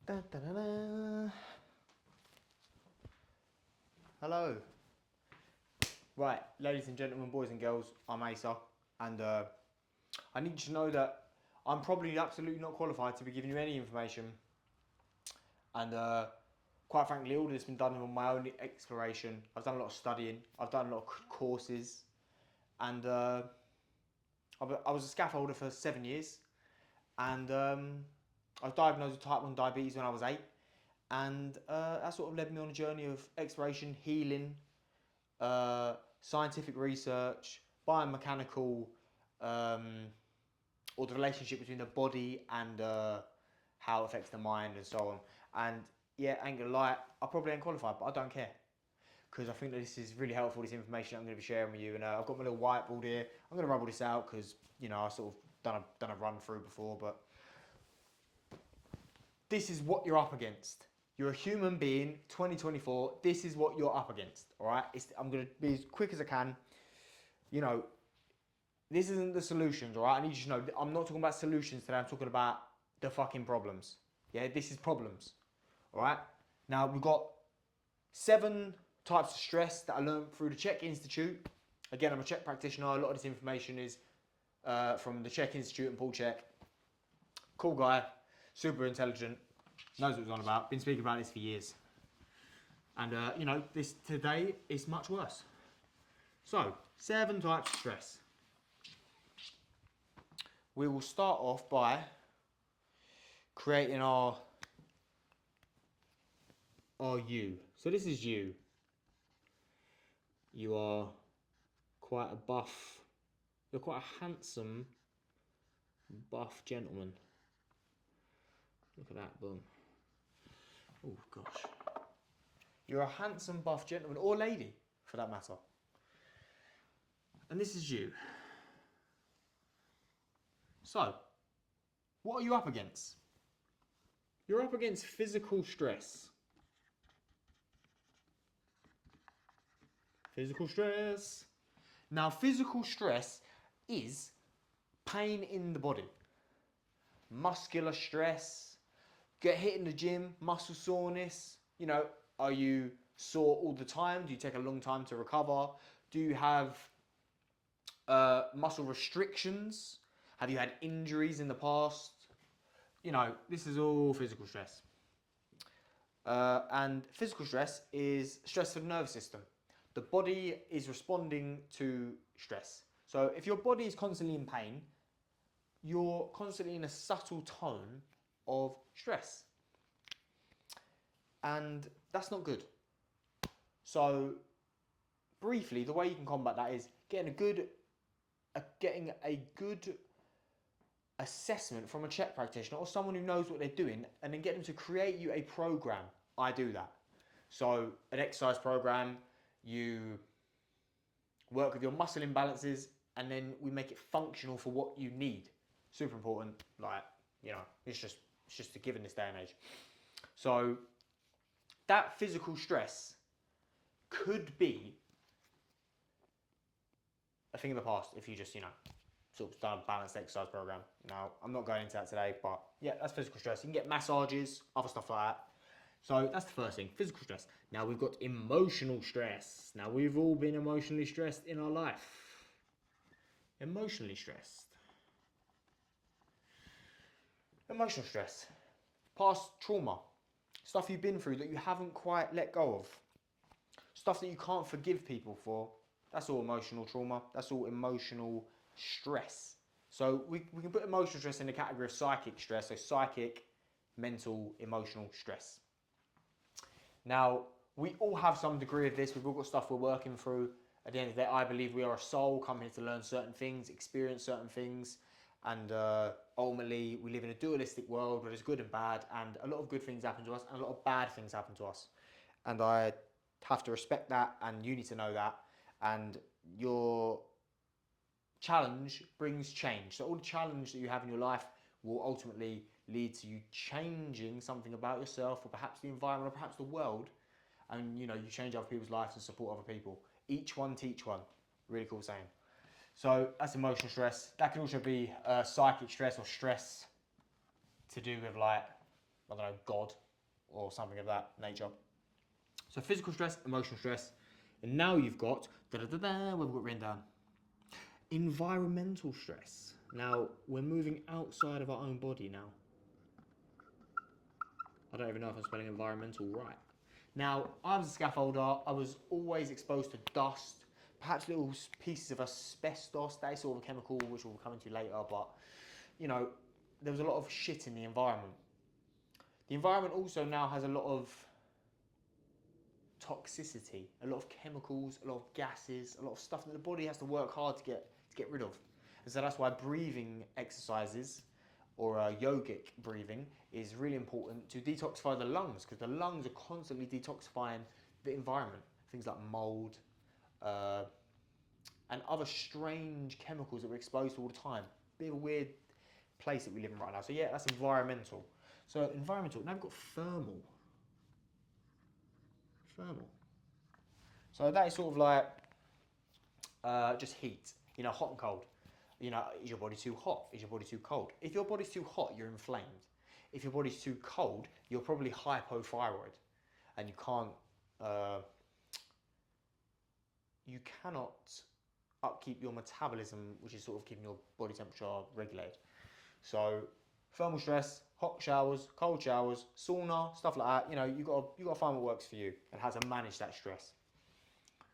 Da, da, da, da. Hello. Right, ladies and gentlemen, boys and girls, I'm Asa, and I need you to know that I'm probably absolutely not qualified to be giving you any information, and quite frankly, all this has been done on my own exploration. I've done a lot of studying, I've done a lot of courses, and I was a scaffolder for 7 years, and I was diagnosed with type 1 diabetes when I was 8, and that sort of led me on a journey of exploration, healing, scientific research, biomechanical, or the relationship between the body and how it affects the mind and so on. And yeah, I ain't gonna lie, I probably ain't qualified, but I don't care, because I think that this is really helpful, this information I'm going to be sharing with you. And I've got my little whiteboard here. I'm going to rub all this out because, you know, I sort of done a run through before, but this is what you're up against. You're a human being, 2024. This is what you're up against, all right? I'm going to be as quick as I can. You know, this isn't the solutions, all right? I need you to know, I'm not talking about solutions today. I'm talking about the fucking problems. Yeah, this is problems, all right? Now, we've got 7 types of stress that I learned through the CHEK Institute. Again, I'm a CHEK practitioner. A lot of this information is from the CHEK Institute and Paul CHEK. Cool guy, super intelligent, knows what he's on about. Been speaking about this for years. And, you know, this today is much worse. So, 7 types of stress. We will start off by creating our you. So this is you. You are quite a buff, you're quite a handsome, buff gentleman. Look at that, boom. Oh gosh. You're a handsome, buff gentleman, or lady, for that matter. And this is you. So, what are you up against? You're up against physical stress. Physical stress. Now, physical stress is pain in the body. Muscular stress, get hit in the gym, muscle soreness. You know, are you sore all the time? Do you take a long time to recover? Do you have muscle restrictions? Have you had injuries in the past? You know, this is all physical stress. And physical stress is stress for the nervous system. The body is responding to stress. So if your body is constantly in pain, you're constantly in a subtle tone of stress. And that's not good. So briefly, the way you can combat that is getting a good assessment from a CHEK practitioner or someone who knows what they're doing, and then get them to create you a program. I do that. So an exercise program, you work with your muscle imbalances, and then we make it functional for what you need. Super important. Like, you know, it's just a given this day and age. So that physical stress could be a thing of the past if you just, you know, sort of done a balanced exercise program. Now, I'm not going into that today, but yeah, that's physical stress. You can get massages, other stuff like that. So that's the first thing, physical stress. Now we've got emotional stress. Now we've all been emotionally stressed in our life. Emotionally stressed. Emotional stress. Past trauma. Stuff you've been through that you haven't quite let go of. Stuff that you can't forgive people for. That's all emotional trauma. That's all emotional stress. So we can put emotional stress in the category of psychic stress. So psychic, mental, emotional stress. Now, we all have some degree of this. We've all got stuff we're working through. At the end of the day, I believe we are a soul come here to learn certain things, experience certain things. And ultimately, we live in a dualistic world where there's good and bad. And a lot of good things happen to us and a lot of bad things happen to us. And I have to respect that, and you need to know that. And your challenge brings change. So all the challenge that you have in your life will ultimately lead to you changing something about yourself, or perhaps the environment, or perhaps the world. And you know, you change other people's lives and support other people. Each one teach one. Really cool saying. So that's emotional stress. That can also be psychic stress, or stress to do with like I don't know, God or something of that nature. So physical stress, emotional stress, and now you've got, we've got written down, environmental stress. Now, we're moving outside of our own body now. I don't even know if I'm spelling environmental right. Now, I was a scaffolder. I was always exposed to dust, perhaps little pieces of asbestos. That is sort of a chemical which we'll come into later. But, you know, there was a lot of shit in the environment. The environment also now has a lot of toxicity, a lot of chemicals, a lot of gases, a lot of stuff that the body has to work hard to get rid of. And so that's why breathing exercises or yogic breathing is really important to detoxify the lungs, because the lungs are constantly detoxifying the environment. Things like mold and other strange chemicals that we're exposed to all the time. Bit of a weird place that we live in right now. So yeah, that's environmental. So environmental. Now we've got thermal. Thermal. So that is sort of like just heat. You know, hot and cold. You know, is your body too hot? Is your body too cold? If your body's too hot, you're inflamed. If your body's too cold, you're probably hypothyroid, and you cannot upkeep your metabolism, which is sort of keeping your body temperature regulated. So, thermal stress, hot showers, cold showers, sauna, stuff like that. You know, you got to find what works for you and how to manage that stress.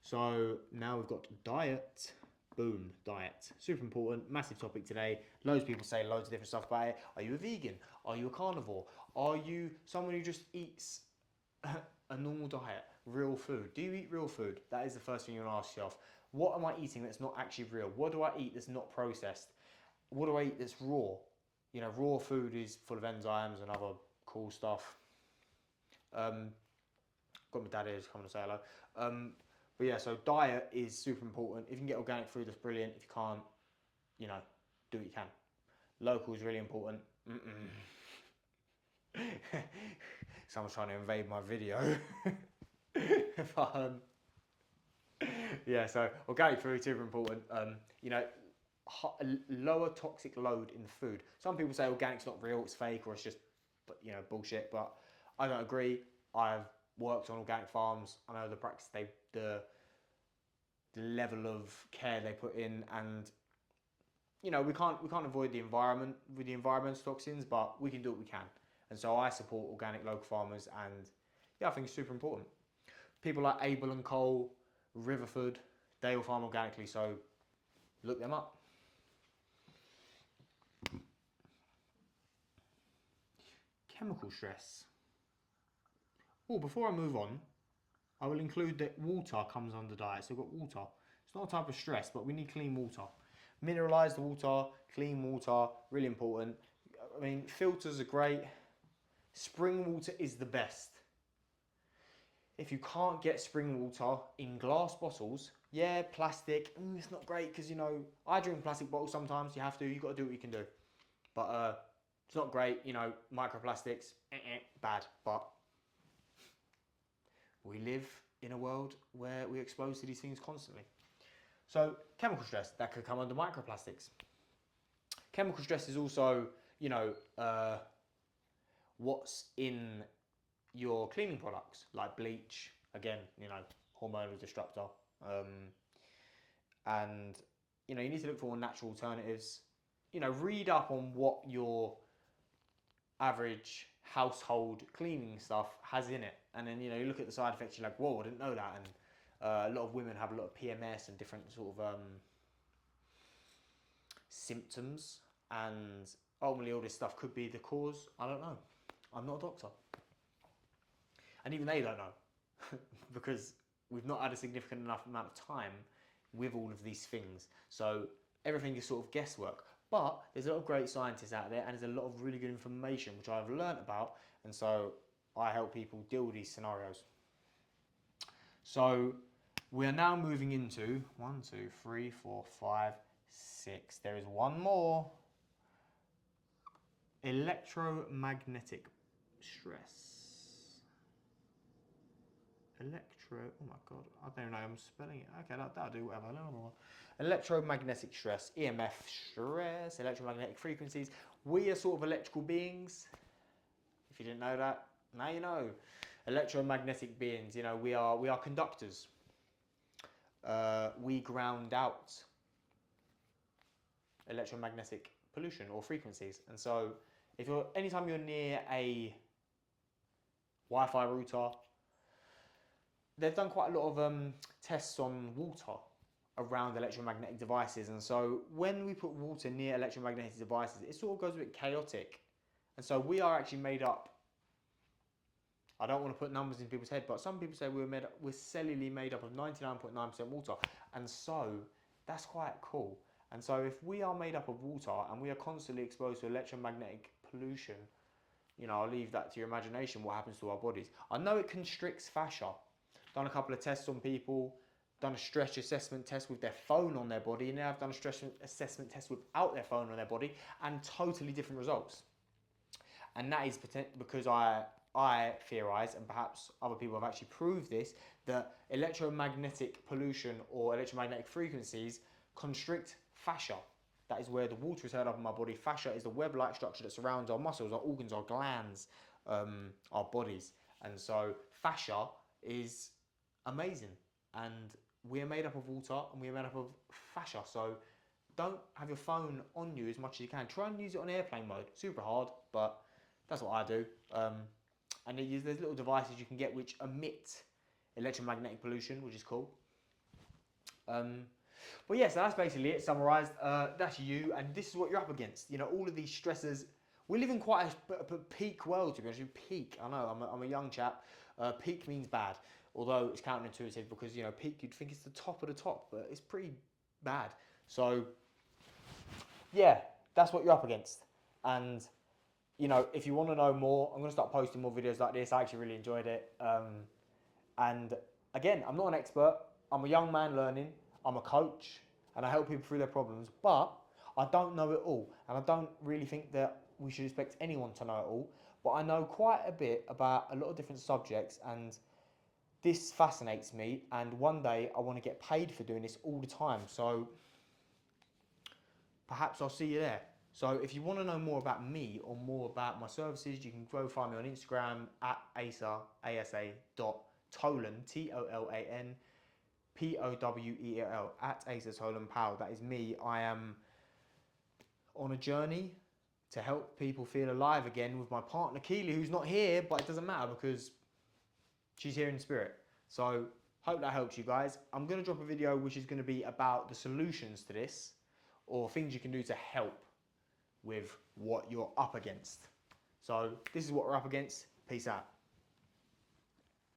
So now we've got diet. Boom, diet. Super important, massive topic today. Loads of people say loads of different stuff about it. Are you a vegan? Are you a carnivore? Are you someone who just eats a normal diet, real food? Do you eat real food? That is the first thing you want to ask yourself. What am I eating that's not actually real? What do I eat that's not processed? What do I eat that's raw? You know, raw food is full of enzymes and other cool stuff. Got my dad here, just coming to say hello. But yeah, so diet is super important. If you can get organic food, that's brilliant. If you can't, you know, do what you can. Local is really important. Someone's trying to invade my video. But, yeah, so organic food is super important. You know, lower toxic load in food. Some people say organic's not real, it's fake, or it's just, you know, bullshit. But I don't agree. I've worked on organic farms. I know the practice the level of care they put in, and you know we can't avoid the environment with the environmental toxins, but we can do what we can. And so I support organic local farmers, and yeah, I think it's super important. People like Abel and Cole, Riverford, they all farm organically, so look them up. Chemical stress. Oh, before I move on, I will include that water comes under diet. So we've got water. It's not a type of stress, but we need clean water. Mineralised water, clean water, really important. I mean, filters are great. Spring water is the best. If you can't get spring water in glass bottles, yeah, plastic, it's not great because, you know, I drink plastic bottles sometimes. You have to. You've got to do what you can do. But it's not great, you know, microplastics, bad. But we live in a world where we're exposed to these things constantly. So chemical stress, that could come under microplastics. Chemical stress is also, you know, what's in your cleaning products, like bleach, again, you know, hormonal disruptor. And, you know, you need to look for more natural alternatives. You know, read up on what your average household cleaning stuff has in it, and then, you know, you look at the side effects, you're like, whoa, I didn't know that. And a lot of women have a lot of PMS and different sort of symptoms, and ultimately all this stuff could be the cause. I don't know. I'm not a doctor, and even they don't know because we've not had a significant enough amount of time with all of these things. So everything is sort of guesswork. But there's a lot of great scientists out there, and there's a lot of really good information which I've learned about, and so I help people deal with these scenarios. So we are now moving into 1, 2, 3, 4, 5, 6. There is one more. Electromagnetic stress. Oh my god, I don't know, I'm spelling it. Okay, that'll do, whatever. Electromagnetic stress, EMF stress, electromagnetic frequencies. We are sort of electrical beings, If you didn't know that, now you know. Electromagnetic beings, you know, we are conductors. We ground out electromagnetic pollution or frequencies. And so anytime you're near a Wi-Fi router, they've done quite a lot of tests on water around electromagnetic devices. And so when we put water near electromagnetic devices, it sort of goes a bit chaotic. And so we are actually made up, I don't want to put numbers in people's head, but some people say we're cellularly made up of 99.9% water. And so that's quite cool. And so if we are made up of water and we are constantly exposed to electromagnetic pollution, you know, I'll leave that to your imagination, what happens to our bodies. I know it constricts fascia. Done a couple of tests on people, done a stretch assessment test with their phone on their body, and now I've done a stretch assessment test without their phone on their body, and totally different results. And that is because I theorise, and perhaps other people have actually proved this, that electromagnetic pollution or electromagnetic frequencies constrict fascia. That is where the water is held up in my body. Fascia is the web-like structure that surrounds our muscles, our organs, our glands, our bodies. And so fascia is amazing. And we are made up of water and we are made up of fascia. So don't have your phone on you as much as you can. Try and use it on airplane mode. Super hard, but that's what I do. And there's little devices you can get which emit electromagnetic pollution, which is cool. But yeah, so that's basically it, summarised. That's you, and this is what you're up against. You know, all of these stressors. We live in quite a peak world, to be honest with you. Peak, I know, I'm a young chap. Peak means bad, although it's counterintuitive because, you know, peak, you'd think it's the top of the top, but it's pretty bad. So, yeah, that's what you're up against. And, you know, if you want to know more, I'm going to start posting more videos like this. I actually really enjoyed it. And again, I'm not an expert. I'm a young man learning. I'm a coach and I help people through their problems, but I don't know it all. And I don't really think that we should expect anyone to know it all. But I know quite a bit about a lot of different subjects, and this fascinates me. And one day I want to get paid for doing this all the time. So perhaps I'll see you there. So if you want to know more about me or more about my services, you can go find me on Instagram at asa.tolan, Tolan. Powell at Asa Tolan Powell. That is me. I am on a journey to help people feel alive again with my partner Keeleigh, who's not here, but it doesn't matter because she's here in spirit. So hope that helps you guys. I'm going to drop a video which is going to be about the solutions to this, or things you can do to help with what you're up against. So this is what we're up against. Peace out.